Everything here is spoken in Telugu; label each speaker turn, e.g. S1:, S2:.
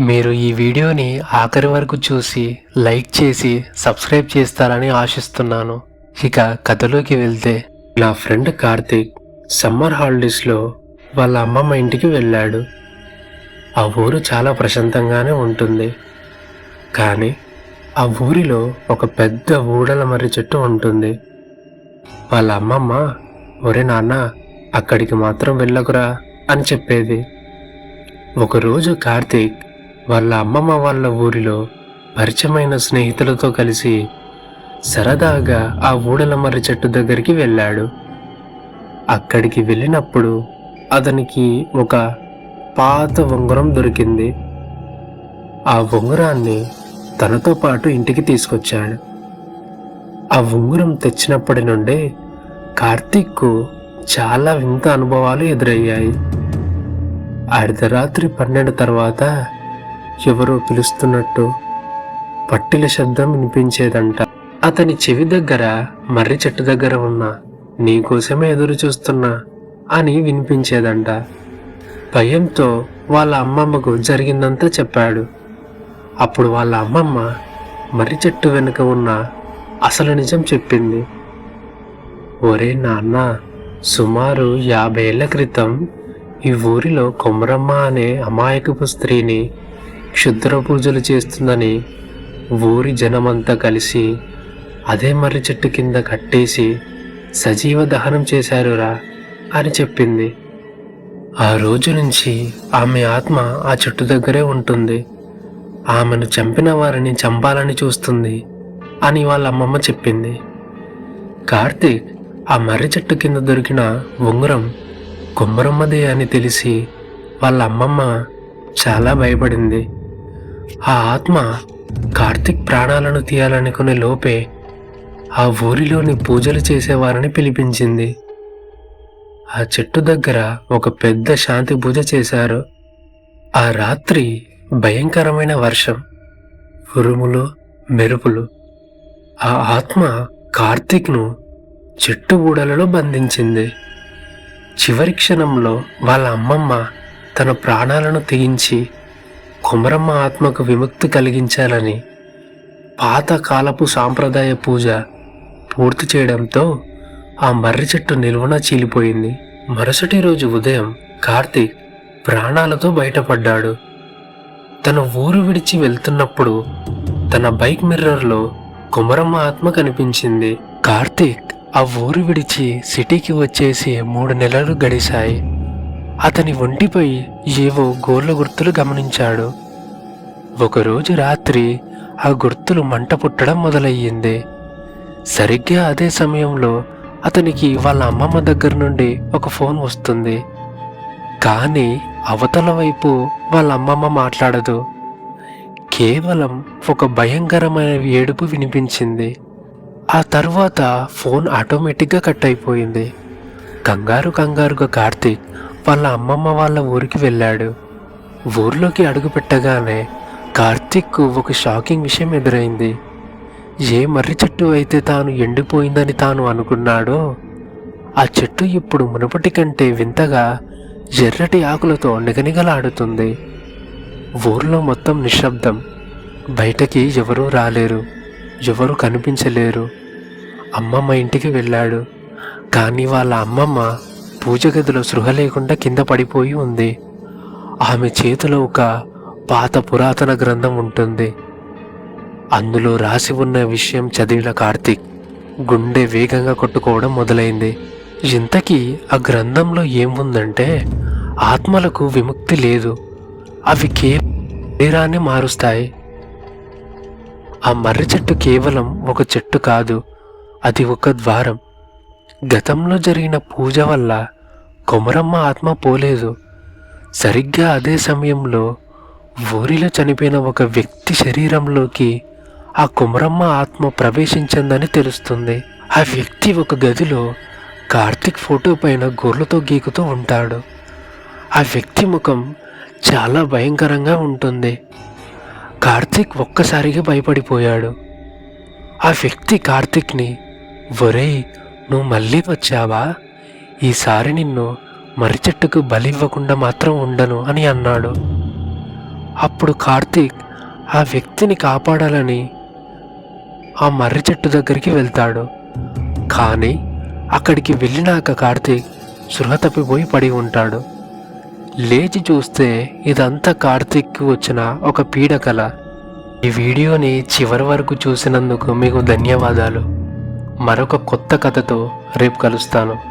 S1: మీరు ఈ వీడియోని ఆఖరి వరకు చూసి లైక్ చేసి సబ్స్క్రైబ్ చేస్తారని ఆశిస్తున్నాను. ఇక కథలోకి వెళ్తే, నా ఫ్రెండ్ కార్తీక్ సమ్మర్ హాలిడేస్లో వాళ్ళ అమ్మమ్మ ఇంటికి వెళ్ళాడు. ఆ ఊరు చాలా ప్రశాంతంగానే ఉంటుంది. కానీ ఆ ఊరిలో ఒక పెద్ద ఊడల మర్రి చెట్టు ఉంటుంది. వాళ్ళ అమ్మమ్మ, ఒరే నాన్న, అక్కడికి మాత్రం వెళ్ళకురా అని చెప్పేది. ఒకరోజు కార్తీక్ వాళ్ళ అమ్మమ్మ వాళ్ళ ఊరిలో పరిచయమైన స్నేహితులతో కలిసి సరదాగా ఆ ఊడల మర్రి చెట్టు దగ్గరికి వెళ్ళాడు. అక్కడికి వెళ్ళినప్పుడు అతనికి ఒక పాత ఉంగరం దొరికింది. ఆ ఉంగరాన్ని తనతో పాటు ఇంటికి తీసుకొచ్చాడు. ఆ ఉంగరం తెచ్చినప్పటి నుండి కార్తీక్కు చాలా వింత అనుభవాలు ఎదురయ్యాయి. అర్ధరాత్రి 12 తర్వాత ఎవరో పిలుస్తున్నట్టు పట్టిల శబ్దం వినిపించేదంట. అతని చెవి దగ్గర మర్రి చెట్టు దగ్గర ఉన్న నీకోసమే ఎదురు చూస్తున్నా అని వినిపించేదంట. భయంతో వాళ్ళ అమ్మమ్మకు జరిగిందంతా చెప్పాడు. అప్పుడు వాళ్ళ అమ్మమ్మ మర్రి చెట్టు వెనుక ఉన్న అసలు నిజం చెప్పింది. ఒరే నాన్న, సుమారు 50 ఏళ్ల క్రితం ఈ ఊరిలో కొమరమ్మ అనే అమాయకపు స్త్రీని క్షుద్ర పూజలు చేస్తుందని ఊరి జనమంతా కలిసి అదే మర్రి చెట్టు కింద కట్టేసి సజీవ దహనం చేశారురా అని చెప్పింది. ఆ రోజు నుంచి ఆమె ఆత్మ ఆ చెట్టు దగ్గరే ఉంటుంది. ఆమెను చంపిన వారిని చంపాలని చూస్తుంది అని వాళ్ళ అమ్మమ్మ చెప్పింది. కార్తీక్ ఆ మర్రి చెట్టు కింద దొరికిన ఉంగరం కొమరమ్మదే అని తెలిసి వాళ్ళ అమ్మమ్మ చాలా భయపడింది. ఆ ఆత్మ కార్తీక్ ప్రాణాలను తీయాలనుకునే లోపే ఆ ఊరిలోని పూజలు చేసేవారిని పిలిపించింది. ఆ చెట్టు దగ్గర ఒక పెద్ద శాంతి పూజ చేశారు. ఆ రాత్రి భయంకరమైన వర్షం, ఉరుములు, మెరుపులు. ఆ ఆత్మ కార్తీక్ను చెట్టు ఊడలలో బంధించింది. చివరి క్షణంలో వాళ్ళ అమ్మమ్మ తన ప్రాణాలను తెగించి కొమరమ్మ ఆత్మకు విముక్తి కలిగించాలని పాతకాలపు సాంప్రదాయ పూజ పూర్తి చేయడంతో ఆ మర్రి చెట్టు నిలువున చీలిపోయింది. మరుసటి రోజు ఉదయం కార్తీక్ ప్రాణాలతో బయటపడ్డాడు. తన ఊరు విడిచి వెళ్తున్నప్పుడు తన బైక్ మిర్రర్లో కొమరమ్మ ఆత్మ కనిపించింది. కార్తీక్ ఆ ఊరు విడిచి సిటీకి వచ్చేసి 3 నెలలు గడిచాయి. అతని ఒంటిపై ఏవో గోళ్ళ గుర్తులు గమనించాడు. ఒకరోజు రాత్రి ఆ గుర్తులు మంట పుట్టడం మొదలయ్యింది. సరిగ్గా అదే సమయంలో అతనికి వాళ్ళ అమ్మమ్మ దగ్గర నుండి ఒక ఫోన్ వస్తుంది. కానీ అవతల వైపు వాళ్ళ అమ్మమ్మ మాట్లాడదు. కేవలం ఒక భయంకరమైన ఏడుపు వినిపించింది. ఆ తర్వాత ఫోన్ ఆటోమేటిక్గా కట్ అయిపోయింది. కంగారుగా కార్తీక్ వాళ్ళ అమ్మమ్మ వాళ్ళ ఊరికి వెళ్ళాడు. ఊర్లోకి అడుగు పెట్టగానే కార్తీక్కు ఒక షాకింగ్ విషయం ఎదురైంది. ఏ మర్రి చెట్టు అయితే తాను ఎండిపోయిందని తాను అనుకున్నాడో ఆ చెట్టు ఇప్పుడు మునుపటి కంటే వింతగా ఎర్రటి ఆకులతో నిగనిగలాడుతుంది. ఊర్లో మొత్తం నిశ్శబ్దం. బయటకి ఎవరూ రాలేరు, ఎవరు కనిపించలేరు. అమ్మమ్మ ఇంటికి వెళ్ళాడు. కానీ వాళ్ళ అమ్మమ్మ పూజ గదిలో సృహ లేకుండా కింద పడిపోయి ఉంది. ఆమె చేతిలో ఒక పాత పురాతన గ్రంథం ఉంటుంది. అందులో రాసి ఉన్న విషయం చదివిన కార్తీక్ గుండె వేగంగా కొట్టుకోవడం మొదలైంది. ఇంతకీ ఆ గ్రంథంలో ఏముందంటే, ఆత్మలకు విముక్తి లేదు, అవి శరీరాన్ని మారుస్తాయి. ఆ మర్రి చెట్టు కేవలం ఒక చెట్టు కాదు, అది ఒక ద్వారం. గతంలో జరిగిన పూజ వల్ల కొమరమ్మ ఆత్మ పోలేదు. సరిగ్గా అదే సమయంలో ఊరిలో చనిపోయిన ఒక వ్యక్తి శరీరంలోకి ఆ కొమరమ్మ ఆత్మ ప్రవేశించిందని తెలుస్తుంది. ఆ వ్యక్తి ఒక గదిలో కార్తీక్ ఫోటో పైన గోర్లతో గీకుతూ ఉంటాడు. ఆ వ్యక్తి ముఖం చాలా భయంకరంగా ఉంటుంది. కార్తీక్ ఒక్కసారిగా భయపడిపోయాడు. ఆ వ్యక్తి కార్తీక్ని, ఒరేయ్, నువ్వు మళ్ళీ వచ్చావా? ఈసారి నిన్ను మర్రి చెట్టుకు బలి ఇవ్వకుండా మాత్రం ఉండను అని అన్నాడు. అప్పుడు కార్తీక్ ఆ వ్యక్తిని కాపాడాలని ఆ మర్రి చెట్టు దగ్గరికి వెళ్తాడు. కానీ అక్కడికి వెళ్ళినాక కార్తీక్ సృహ తప్పిపోయి పడి ఉంటాడు. లేచి చూస్తే ఇదంతా కార్తీక్కి వచ్చిన ఒక పీడకల. ఈ వీడియోని చివరి వరకు చూసినందుకు మీకు ధన్యవాదాలు. మరొక కొత్త కథతో రేపు కలుస్తాను.